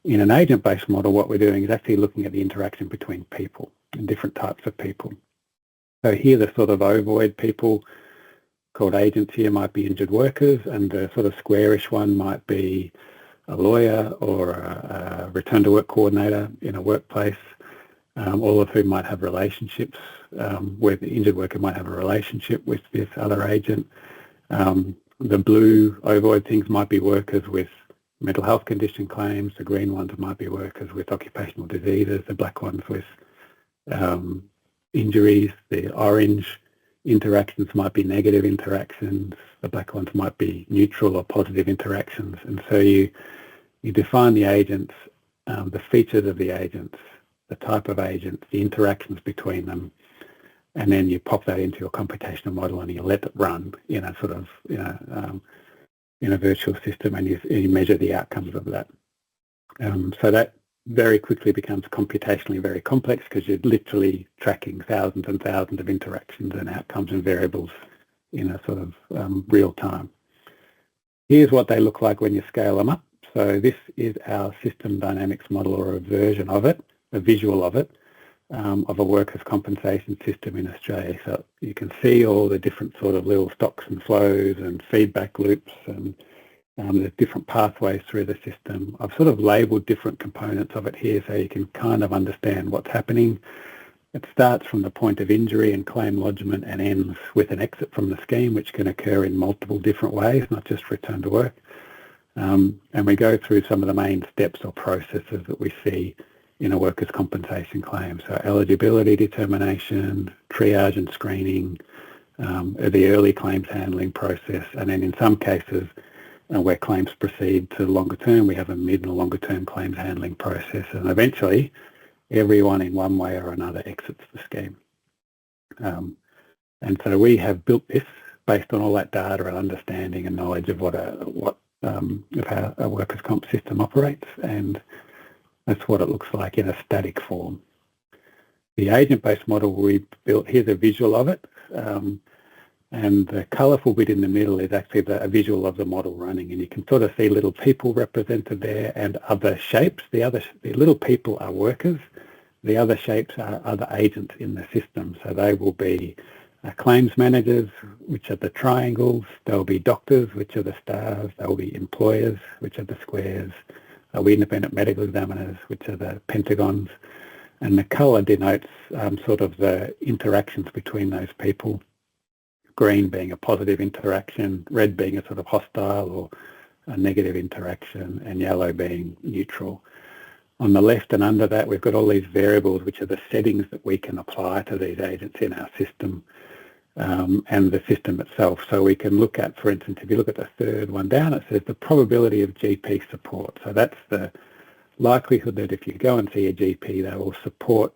In an agent-based model, what we're doing is actually looking at the interaction between people and different types of people. So here the sort of ovoid people called agents here might be injured workers, and the sort of squarish one might be a lawyer or a return to work coordinator in a workplace, all of whom might have relationships, where the injured worker might have a relationship with this other agent. The blue ovoid things might be workers with mental health condition claims. The green ones might be workers with occupational diseases. The black ones with injuries. The orange interactions might be negative interactions. The black ones might be neutral or positive interactions. And so you define the agents, the features of the agents, the type of agents, the interactions between them, and then you pop that into your computational model and you let it run in a sort of, in a virtual system, and you measure the outcomes of that. So that very quickly becomes computationally very complex because you're literally tracking thousands and thousands of interactions and outcomes and variables in a sort of real time. Here's what they look like when you scale them up. So this is our system dynamics model, or a version of it, a visual of it, of a workers' compensation system in Australia. So you can see all the different sort of little stocks and flows and feedback loops, and there's different pathways through the system. I've sort of labelled different components of it here so you can kind of understand what's happening. It starts from the point of injury and claim lodgement and ends with an exit from the scheme, which can occur in multiple different ways, not just return to work. And we go through some of the main steps or processes that we see in a workers' compensation claim. So eligibility determination, triage and screening, the early claims handling process, and then in some cases where claims proceed to longer term, we have a mid and longer term claims handling process, and eventually everyone in one way or another exits the scheme. And so we have built this based on all that data and understanding and knowledge of of how a workers' comp system operates, and that's what it looks like in a static form. The agent-based model we built, here's a visual of it, and the colourful bit in the middle is actually a visual of the model running, and you can sort of see little people represented there and other shapes. The little people are workers. The other shapes are other agents in the system. So they will be claims managers, which are the triangles. There'll be doctors, which are the stars. There'll be employers, which are the squares. There'll be independent medical examiners, which are the pentagons. And the colour denotes sort of the interactions between those people. Green being a positive interaction, red being a sort of hostile or a negative interaction, and yellow being neutral. On the left and under that, we've got all these variables, which are the settings that we can apply to these agents in our system and the system itself. So we can look at, for instance, if you look at the third one down, it says the probability of GP support. So that's the likelihood that if you go and see a GP, they will support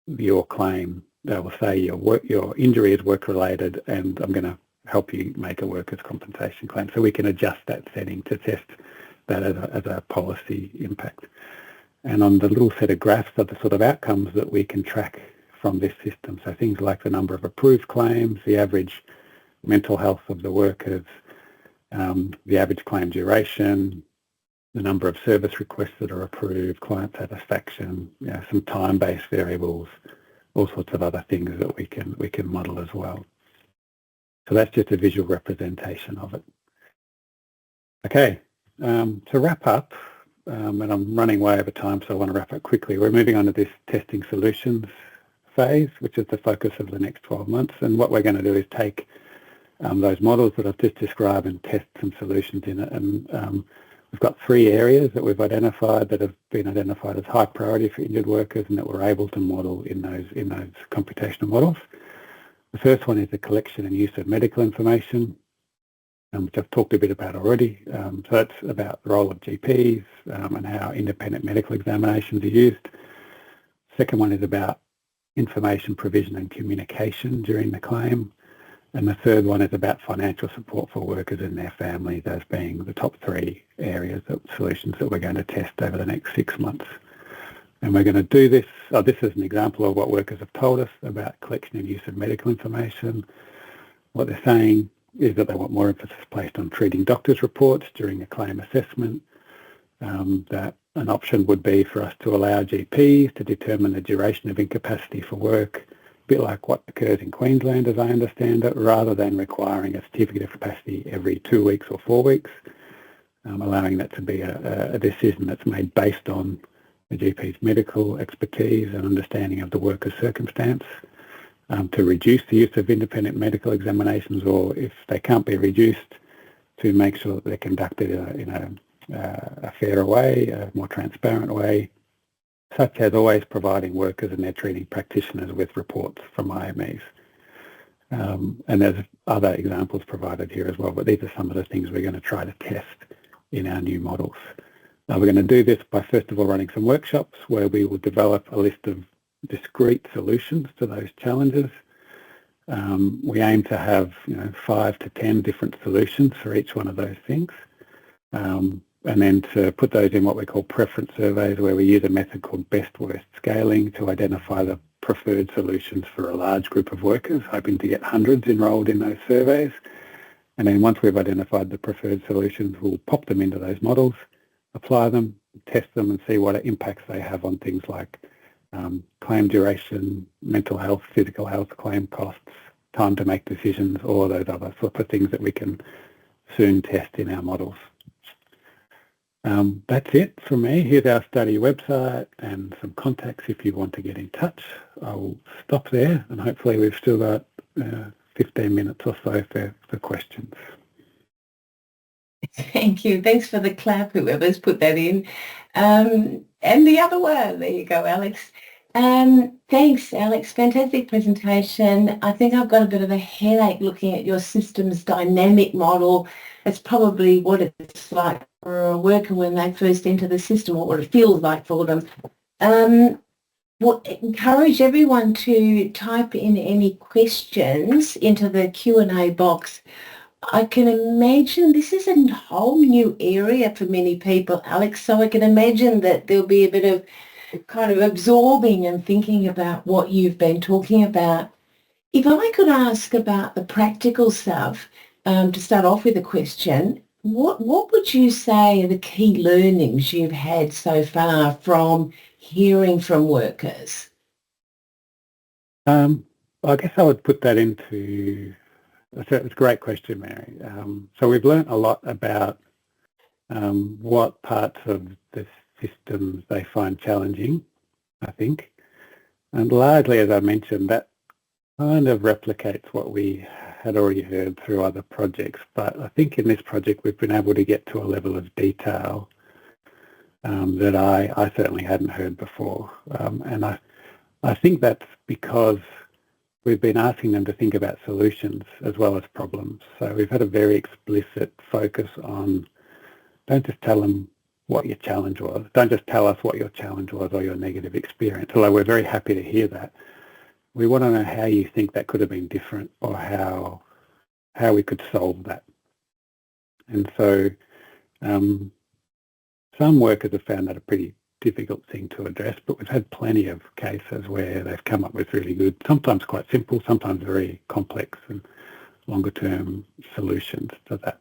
your claim. They will say your injury is work-related and I'm going to help you make a workers' compensation claim. So we can adjust that setting to test that as a policy impact. And on the little set of graphs are the sort of outcomes that we can track from this system. So things like the number of approved claims, the average mental health of the workers, the average claim duration, the number of service requests that are approved, client satisfaction, some time-based variables, all sorts of other things that we can model as well. So that's just a visual representation of it. Okay, to wrap up, and I'm running way over time, so I want to wrap up quickly. We're moving on to this testing solutions phase, which is the focus of the next 12 months. And what we're going to do is take those models that I've just described and test some solutions in it. And we've got 3 areas that we've identified that have been identified as high priority for injured workers and that we're able to model in those computational models. The first one is the collection and use of medical information, which I've talked a bit about already. So that's about the role of GPs and how independent medical examinations are used. Second one is about information provision and communication during the claim. And the third one is about financial support for workers and their families, as being the top 3 areas of solutions that we're going to test over the next 6 months. And we're going to do this. This is an example of what workers have told us about collection and use of medical information. What they're saying is that they want more emphasis placed on treating doctors' reports during a claim assessment, that an option would be for us to allow GPs to determine the duration of incapacity for work, a bit like what occurs in Queensland as I understand it, rather than requiring a certificate of capacity every 2 weeks or 4 weeks, allowing that to be a decision that's made based on the GP's medical expertise and understanding of the worker's circumstance, to reduce the use of independent medical examinations, or if they can't be reduced, to make sure that they're conducted in a fairer way, a more transparent way, such as always providing workers and their treating practitioners with reports from IMEs. And there's other examples provided here as well, but these are some of the things we're going to try to test in our new models. We're going to do this by first of all running some workshops where we will develop a list of discrete solutions to those challenges. We aim to have 5 to 10 different solutions for each one of those things. And then to put those in what we call preference surveys, where we use a method called best-worst scaling to identify the preferred solutions for a large group of workers, hoping to get hundreds enrolled in those surveys. And then once we've identified the preferred solutions, we'll pop them into those models, apply them, test them, and see what impacts they have on things like claim duration, mental health, physical health, claim costs, time to make decisions, all of those other sorts of things that we can soon test in our models. That's it from me. Here's our study website and some contacts if you want to get in touch. I'll stop there, and hopefully we've still got 15 minutes or so for questions. Thank you. Thanks for the clap, whoever's put that in. And the other one. There you go, Alex. Thanks, Alex. Fantastic presentation. I think I've got a bit of a headache looking at your systems dynamic model. It's probably what it's like for a worker when they first enter the system, or what it feels like for them. Well, encourage everyone to type in any questions into the Q&A box. I can imagine this is a whole new area for many people, Alex, so I can imagine that there'll be a bit of kind of absorbing and thinking about what you've been talking about. If I could ask about the practical stuff, to start off with a question, what would you say are the key learnings you've had so far from hearing from workers? I guess I would put that into... It's a great question, Mary. So we've learnt a lot about what parts of the systems they find challenging, I think. And largely, as I mentioned, that kind of replicates what we had already heard through other projects. But I think in this project, we've been able to get to a level of detail that I certainly hadn't heard before. And I think that's because we've been asking them to think about solutions as well as problems. So we've had a very explicit focus on, don't just tell them what your challenge was. Don't just tell us what your challenge was or your negative experience, although we're very happy to hear that. We want to know how you think that could have been different, or how we could solve that. And so some workers have found that a pretty difficult thing to address, but we've had plenty of cases where they've come up with really good, sometimes quite simple, sometimes very complex and longer term solutions to that.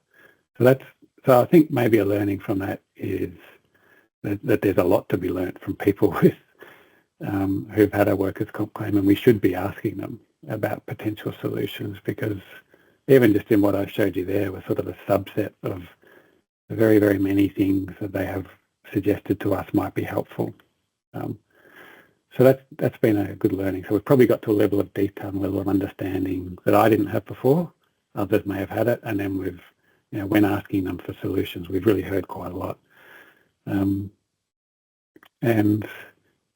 So I think maybe a learning from that is that there's a lot to be learnt from people with who've had a workers' comp claim, and we should be asking them about potential solutions, because even just in what I showed you there was sort of a subset of the very, very many things that they have suggested to us might be helpful. So that's been a good learning. So we've probably got to a level of detail and level of understanding that I didn't have before. Others may have had it, and then we've, when asking them for solutions, we've really heard quite a lot. And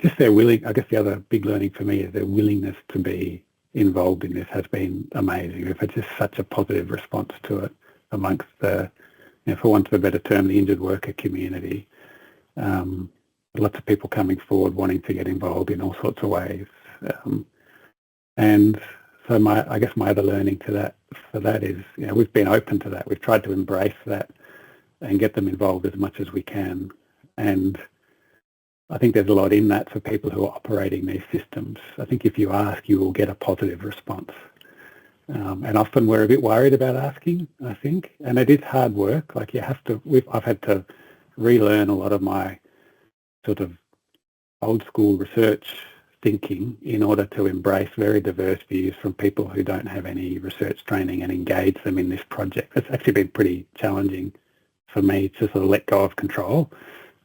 just their I guess the other big learning for me is their willingness to be involved in this has been amazing. We've had just such a positive response to it amongst the, for want of a better term, the injured worker community. Lots of people coming forward wanting to get involved in all sorts of ways. And so I guess my other learning for that is, we've been open to that. We've tried to embrace that and get them involved as much as we can. And I think there's a lot in that for people who are operating these systems. I think if you ask, you will get a positive response. And often we're a bit worried about asking, I think. And it is hard work. Like I've had to relearn a lot of my sort of old school research thinking in order to embrace very diverse views from people who don't have any research training and engage them in this project. It's actually been pretty challenging for me to sort of let go of control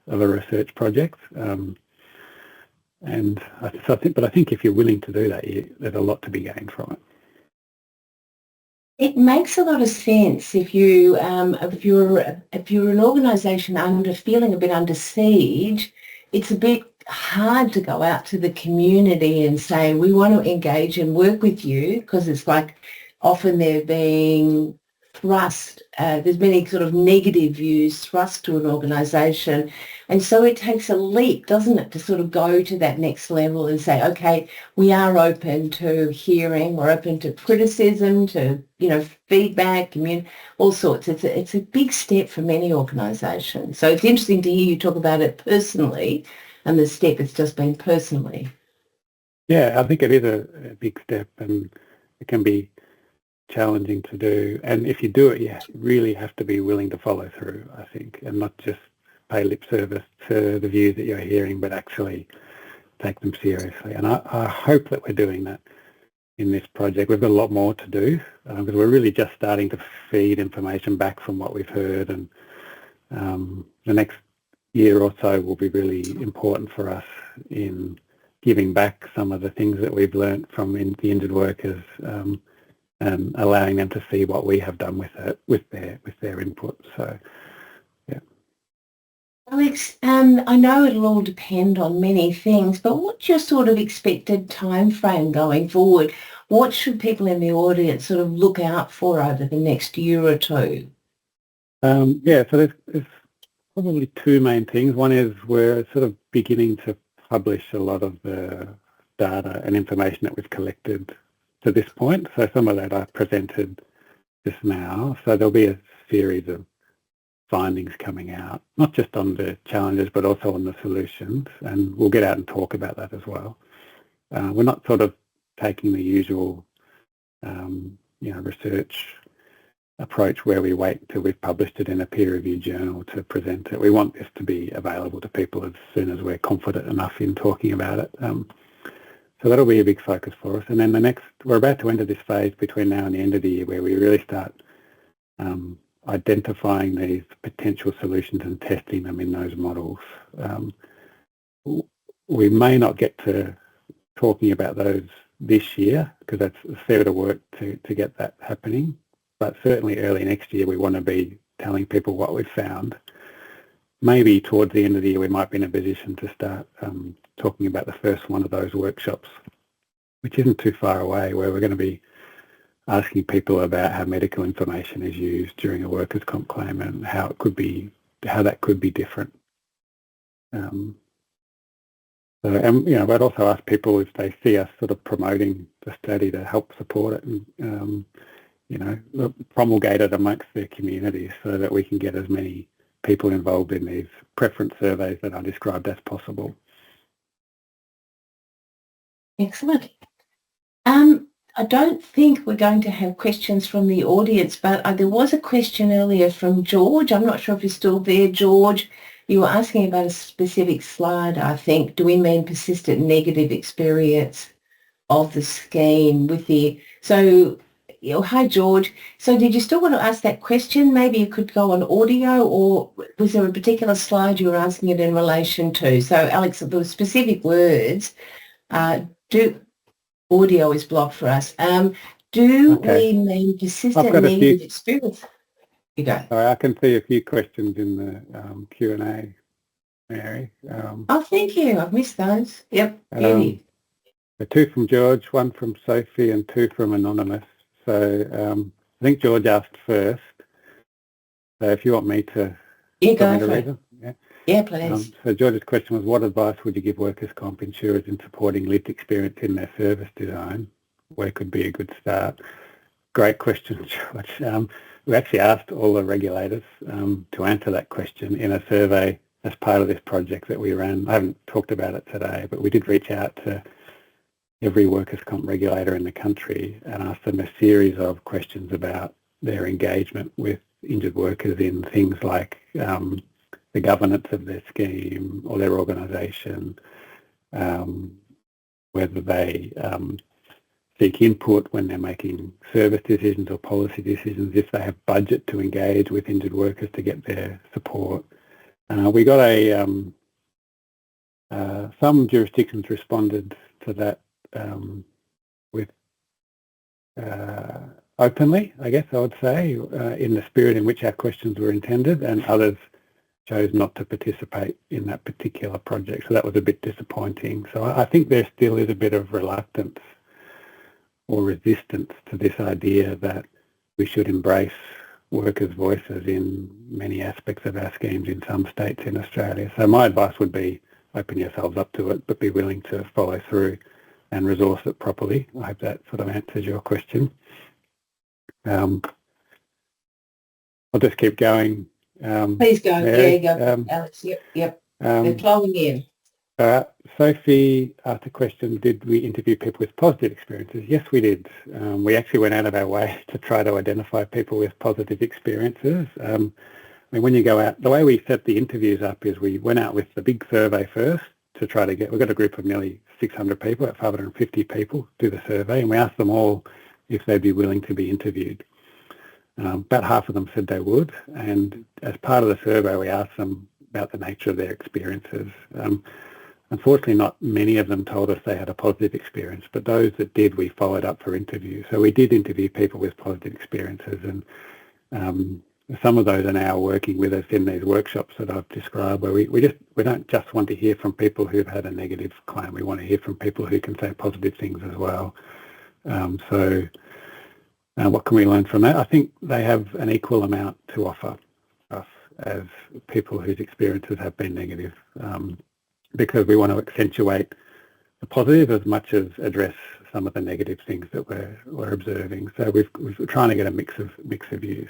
of a research project. And I think if you're willing to do that, there's a lot to be gained from it. It makes a lot of sense if you're an organisation feeling a bit under siege. It's a bit hard to go out to the community and say, we want to engage and work with you, because it's like often they're being thrust. There's many sort of negative views thrust to an organisation. And so it takes a leap, doesn't it, to sort of go to that next level and say, okay, we are open to hearing, we're open to criticism, to, feedback, all sorts. It's a big step for many organisations. So it's interesting to hear you talk about it personally and the step it's just been personally. Yeah, I think it is a big step, and it can be challenging to do. And if you do it, you really have to be willing to follow through, I think, and not just pay lip service to the views that you're hearing, but actually take them seriously. And I hope that we're doing that in this project. We've got a lot more to do because we're really just starting to feed information back from what we've heard, and the next year or so will be really important for us in giving back some of the things that we've learnt from the injured workers and allowing them to see what we have done with it, with their input. So, yeah. Alex, I know it'll all depend on many things, but what's your sort of expected time frame going forward? What should people in the audience sort of look out for over the next year or two? So there's probably two main things. One is we're sort of beginning to publish a lot of the data and information that we've collected to this point. So some of that I presented just now. So there'll be a series of findings coming out, not just on the challenges, but also on the solutions. And we'll get out and talk about that as well. We're not sort of taking the usual, research approach where we wait until we've published it in a peer-reviewed journal to present it. We want this to be available to people as soon as we're confident enough in talking about it. So that'll be a big focus for us. And then we're about to enter this phase between now and the end of the year where we really start identifying these potential solutions and testing them in those models. We may not get to talking about those this year because that's a fair bit of work to get that happening. But certainly early next year, we want to be telling people what we've found. Maybe towards the end of the year, we might be in a position to start talking about the first one of those workshops, which isn't too far away, where we're going to be asking people about how medical information is used during a workers' comp claim and how that could be different. I'd also ask people if they see us sort of promoting the study to help support it and promulgate it amongst their communities so that we can get as many people involved in these preference surveys that I described as possible. Excellent. I don't think we're going to have questions from the audience, but there was a question earlier from George. I'm not sure if you're still there, George. You were asking about a specific slide, I think. Do we mean persistent negative experience of the scheme with the... So, hi, George. So did you still want to ask that question? Maybe you could go on audio, or was there a particular slide you were asking it in relation to? So, Alex, the specific words, audio is blocked for us. We mean persistent negative experience? You go. Sorry, I can see a few questions in the Q&A, Mary. Thank you. I've missed those. Yep. The two from George, one from Sophie, and two from Anonymous. So I think George asked first. So if you want me to... Yeah, go for it. Yeah, please. So George's question was, what advice would you give workers' comp insurers in supporting lived experience in their service design? Where could be a good start? Great question, George. We actually asked all the regulators to answer that question in a survey as part of this project that we ran. I haven't talked about it today, but we did reach out to every workers' comp regulator in the country and asked them a series of questions about their engagement with injured workers in things like the governance of their scheme or their organisation, whether they seek input when they're making service decisions or policy decisions, if they have budget to engage with injured workers to get their support. We got some jurisdictions responded to that with openly, I guess I would say, in the spirit in which our questions were intended, and others chose not to participate in that particular project. So that was a bit disappointing. So I think there still is a bit of reluctance or resistance to this idea that we should embrace workers' voices in many aspects of our schemes in some states in Australia. So my advice would be open yourselves up to it, but be willing to follow through and resource it properly. I hope that sort of answers your question. I'll just keep going. Please go. Mary, Yeah, go, Alex. Yep. They're flowing in. Sophie asked a question, did we interview people with positive experiences? Yes, we did. We actually went out of our way to try to identify people with positive experiences. I mean, when you go out, the way we set the interviews up is we went out with the big survey first to try to get, we've got a group of nearly 600 people, 550 people do the survey, and we asked them all if they'd be willing to be interviewed. About half of them said they would, and as part of the survey we asked them about the nature of their experiences. Unfortunately, not many of them told us they had a positive experience, but those that did, we followed up for interviews. So we did interview people with positive experiences, and some of those are now working with us in these workshops that I've described, where we don't just want to hear from people who've had a negative claim. We want to hear from people who can say positive things as well. What can we learn from that? I think they have an equal amount to offer us as people whose experiences have been negative. Because we want to accentuate the positive as much as address some of the negative things that we're observing. So we're trying to get a mix of views.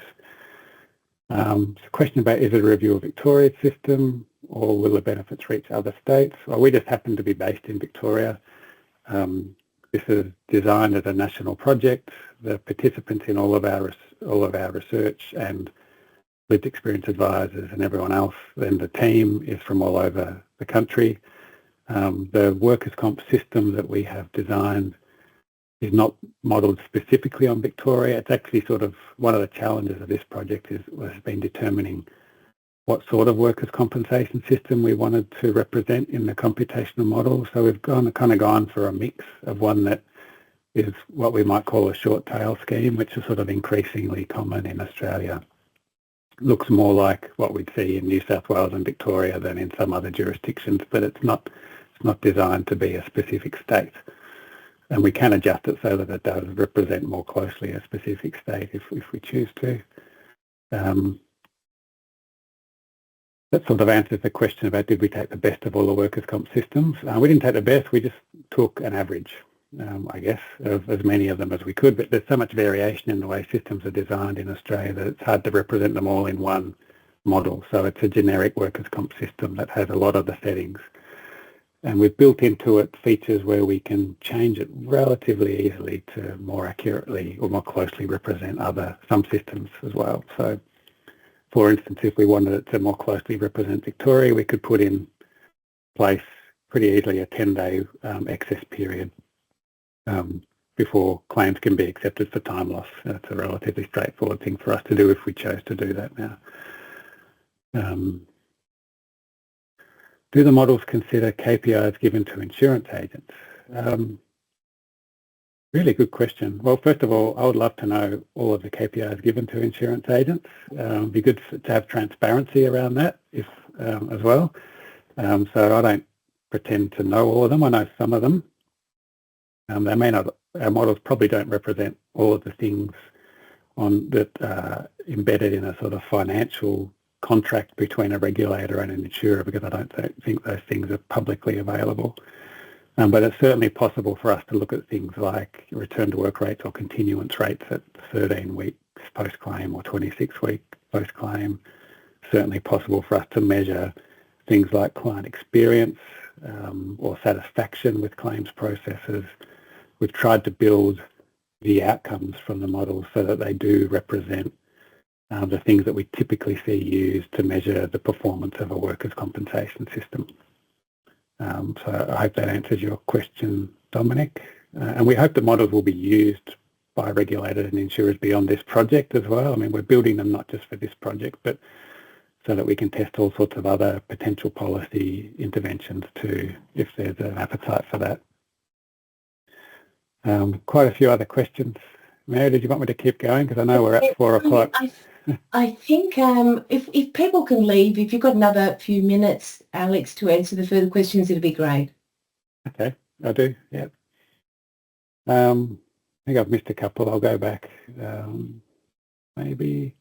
A question about, is it a review of Victoria's system or will the benefits reach other states? Well, we just happen to be based in Victoria. This is designed as a national project. The participants in all of our research and lived experience advisors and everyone else, then the team is from all over the country. The workers' comp system that we have designed is not modelled specifically on Victoria. It's actually sort of one of the challenges of this project has been determining what sort of workers' compensation system we wanted to represent in the computational model. So we've kind of gone for a mix of one that is what we might call a short tail scheme, which is sort of increasingly common in Australia. Looks more like what we'd see in New South Wales and Victoria than in some other jurisdictions, but it's not designed to be a specific state. And we can adjust it so that it does represent more closely a specific state if we choose to. That sort of answers the question about did we take the best of all the workers' comp systems. We didn't take the best, we just took an average, I guess, of as many of them as we could, but there's so much variation in the way systems are designed in Australia that it's hard to represent them all in one model. So it's a generic workers' comp system that has a lot of the settings. And we've built into it features where we can change it relatively easily to more accurately or more closely represent some systems as well. So, for instance, if we wanted it to more closely represent Victoria, we could put in place pretty easily a 10-day excess period before claims can be accepted for time loss. That's a relatively straightforward thing for us to do if we chose to do that now. Do the models consider KPIs given to insurance agents? Really good question. Well, first of all, I would love to know all of the KPIs given to insurance agents. It'd be good to have transparency around that as well. So I don't pretend to know all of them. I know some of them. They may not. Our models probably don't represent all of the things that are embedded in a sort of financial contract between a regulator and an insurer, because I don't think those things are publicly available. But it's certainly possible for us to look at things like return to work rates or continuance rates at 13 weeks post-claim or 26 weeks post-claim. Certainly possible for us to measure things like client experience or satisfaction with claims processes. We've tried to build the outcomes from the models so that they do represent the things that we typically see used to measure the performance of a workers' compensation system. So I hope that answers your question, Dominic. And we hope the models will be used by regulators and insurers beyond this project as well. I mean, we're building them not just for this project, but so that we can test all sorts of other potential policy interventions too, if there's an appetite for that. Quite a few other questions. Mary, did you want me to keep going? Because I know we're at 4 o'clock. I think if people can leave, if you've got another few minutes, Alex, to answer the further questions, it'd be great. Okay, I do, yeah. I think I've missed a couple. I'll go back. Maybe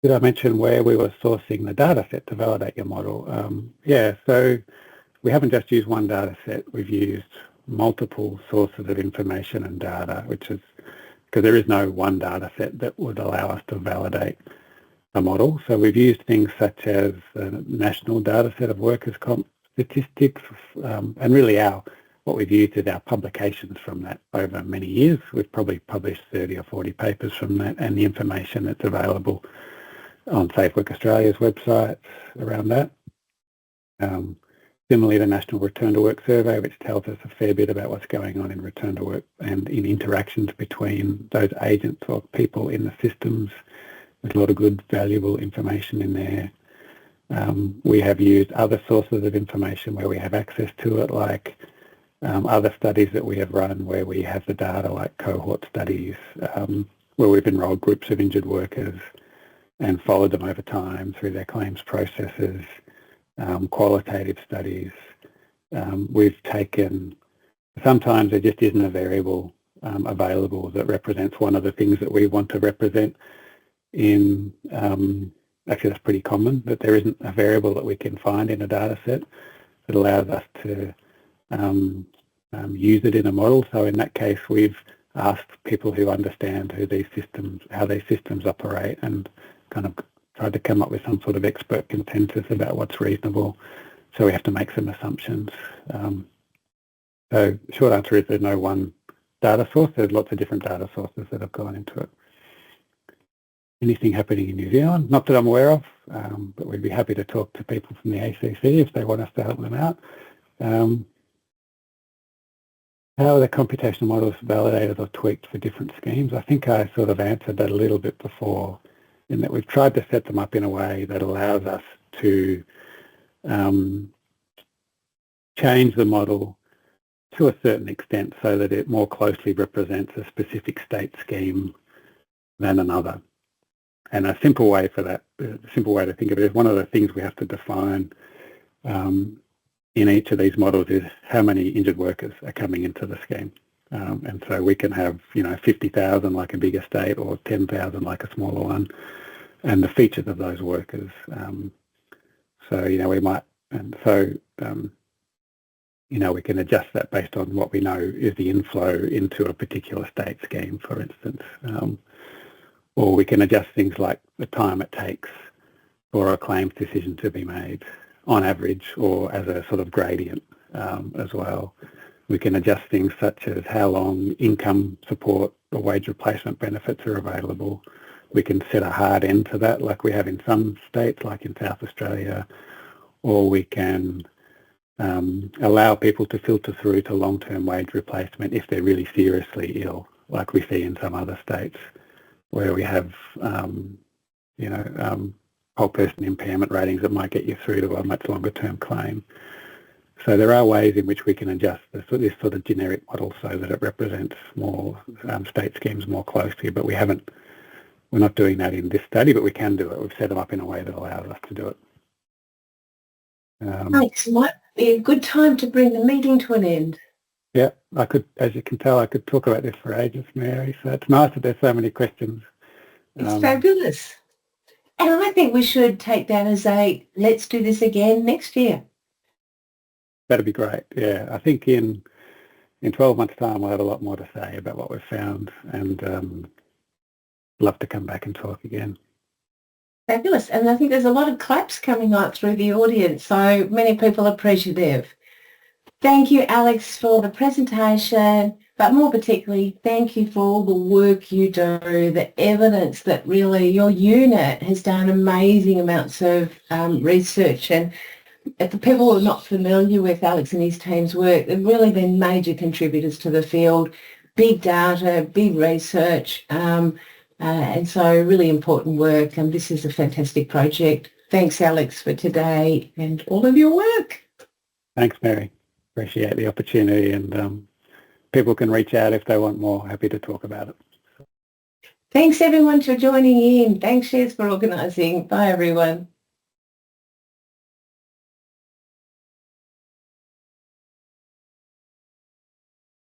did I mention where we were sourcing the data set to validate your model? Yeah, so we haven't just used one data set, we've used multiple sources of information and data, which is because there is no one data set that would allow us to validate a model. So we've used things such as the national data set of workers' comp statistics, and really what we've used is our publications from that over many years. We've probably published 30 or 40 papers from that, and the information that's available on Safe Work Australia's website around that. Similarly, the National Return to Work Survey, which tells us a fair bit about what's going on in return to work and in interactions between those agents or people in the systems. There's a lot of good, valuable information in there. We have used other sources of information where we have access to it, like other studies that we have run where we have the data, like cohort studies, where we've enrolled groups of injured workers and followed them over time through their claims processes, qualitative studies. We've taken, sometimes there just isn't a variable available that represents one of the things that we want to represent in, actually that's pretty common, that there isn't a variable that we can find in a data set that allows us to use it in a model. So in that case, we've asked people who understand how these systems operate, and kind of tried to come up with some sort of expert consensus about what's reasonable. So we have to make some assumptions. So the short answer is there's no one data source. There's lots of different data sources that have gone into it. Anything happening in New Zealand? Not that I'm aware of, but we'd be happy to talk to people from the ACC if they want us to help them out. How are the computational models validated or tweaked for different schemes? I think I sort of answered that a little bit before, in that we've tried to set them up in a way that allows us to change the model to a certain extent so that it more closely represents a specific state scheme than another. And a simple way for that, a simple way to think of it is one of the things we have to define in each of these models is how many injured workers are coming into the scheme. And so we can have, 50,000 like a bigger state or 10,000 like a smaller one, and the features of those workers. We might, and so, we can adjust that based on what we know is the inflow into a particular state scheme, for instance. Or we can adjust things like the time it takes for a claims decision to be made on average, or as a sort of gradient as well. We can adjust things such as how long income support or wage replacement benefits are available. We can set a hard end to that like we have in some states, like in South Australia, or we can allow people to filter through to long-term wage replacement if they're really seriously ill, like we see in some other states where we have, whole person impairment ratings that might get you through to a much longer term claim. So there are ways in which we can adjust this sort of generic model so that it represents more state schemes more closely, but we're not doing that in this study, but we can do it. We've set them up in a way that allows us to do it. Alex, might be a good time to bring the meeting to an end. Yeah, I could, as you can tell, I could talk about this for ages, Mary. So it's nice that there's so many questions. It's fabulous. And I think we should take that as let's do this again next year. That'd be great. Yeah, I think in 12 months' time we'll have a lot more to say about what we've found, and love to come back and talk again. Fabulous. And I think there's a lot of claps coming out through the audience, so many people are appreciative. Thank you, Alex, for the presentation, but more particularly, thank you for all the work you do, the evidence that really your unit has done amazing amounts of research. And if the people who are not familiar with Alex and his team's work, they've really been major contributors to the field, big data, big research, and so really important work. And this is a fantastic project. Thanks, Alex, for today and all of your work. Thanks, Mary. Appreciate the opportunity, and people can reach out if they want more. Happy to talk about it. Thanks everyone for joining in. Thanks, Shez, for organising. Bye everyone.